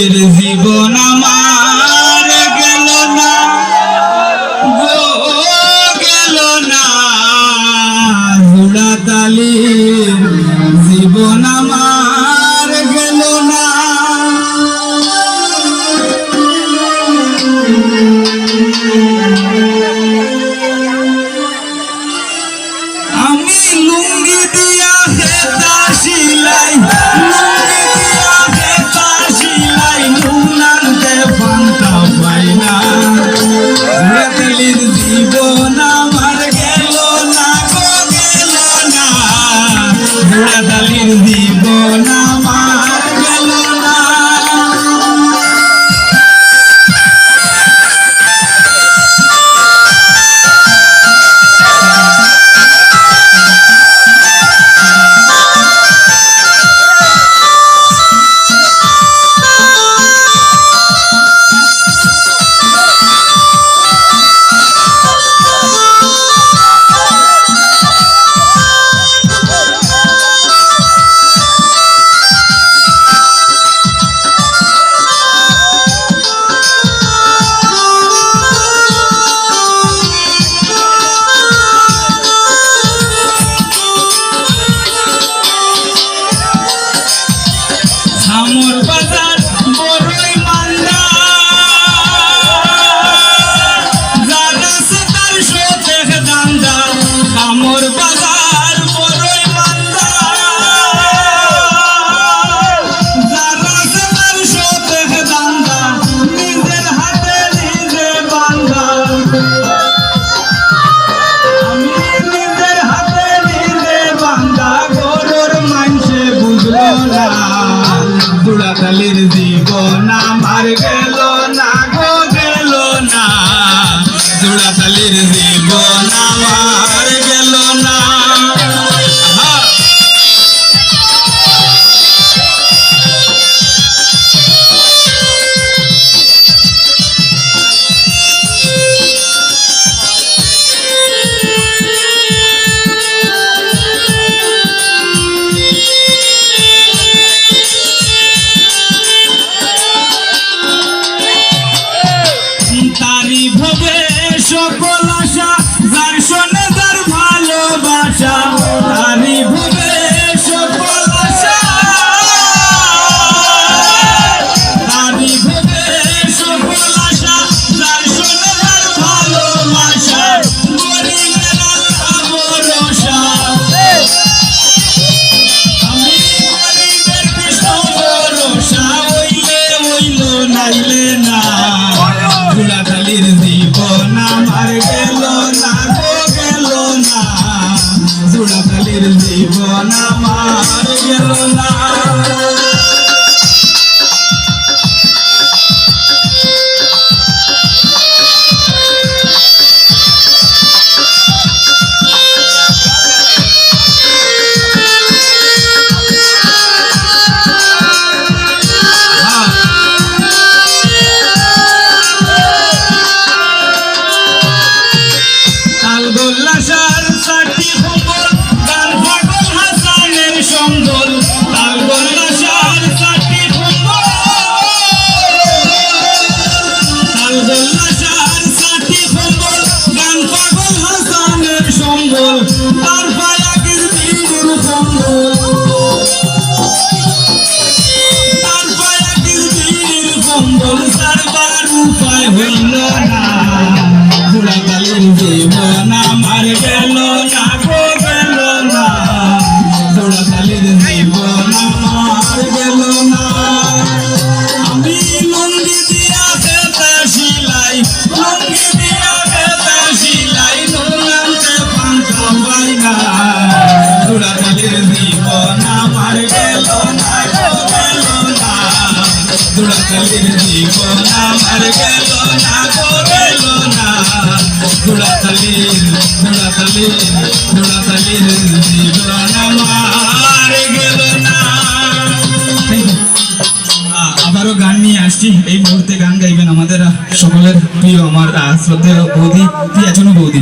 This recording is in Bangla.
জুড়াতালির জীবন আমার গেল না গো গেল না জুড়াতালির জীবন আমার গেল না আমি লুঙ্গি দিয়া হেতা সিলাই জীবন আমার গেল না গো গেল না জুড়াতালির জীবন আমার গেল না আমর বাজার বড়ই মান্দা যারা সে তার শোধেখ দান্দা আমর বাজার বড়ই মান্দা যারা সে তার শোধেখ দান্দা নিজের হাতে নিজে বান্দা আমি নিজের হাতে নিজে বান্দা গরুর মাংসে বুঝলো না জুড়াতালির জীবন আমার গেল না গো গেল না জুড়াতালির জীবন আমার গেল না তারি ভবে সকল আশা যার শোনে যার ভালোবাসা তারি ভবে সকল আশা তারি ভবে সকল আশা যার শোনে যার ভালোবাসা গরিবের আশা ভরসা আমি গরিবের কৃষ্ণ ভরসা হইলে হইল নাইলে না জুড়াতালির জীবন আমার গেল না গো গেল না জুড়াতালির জীবন আমার গেল না তালগোল্লাসার সাথী খবর গান পাগল হাসানের সঙ্গল তালগোল্লাসার সাথী খবর তালগোল্লাসার সাথী খবর গান পাগল হাসানের সঙ্গল তার পায়াকের বীর সঙ্গল তার পায়াকের বীর সঙ্গল সারবার উপায় হইল না জুড়াতালির জীবন আমার গেল না গো গেল না জুড়াতালির জীবন আমার গেল না আমি লুঙ্গি দিয়া খেতে সিলাই লুঙ্গি দিয়া খেতে সিলাই নুনান্তে পান্তা পাই না জুড়াতালির জীবন আমার গেল না গো গেল না জুড়াতালির জীবন আমার গেল না গো গেল না জুড়াতালির জীবন আমার গেল না আবারও গান নিয়ে আসছি এই মুহূর্তে গান গাইবেন আমাদের সকলের প্রিয় আমার শ্রদ্ধেয় বৌদি কি আছেন বৌদি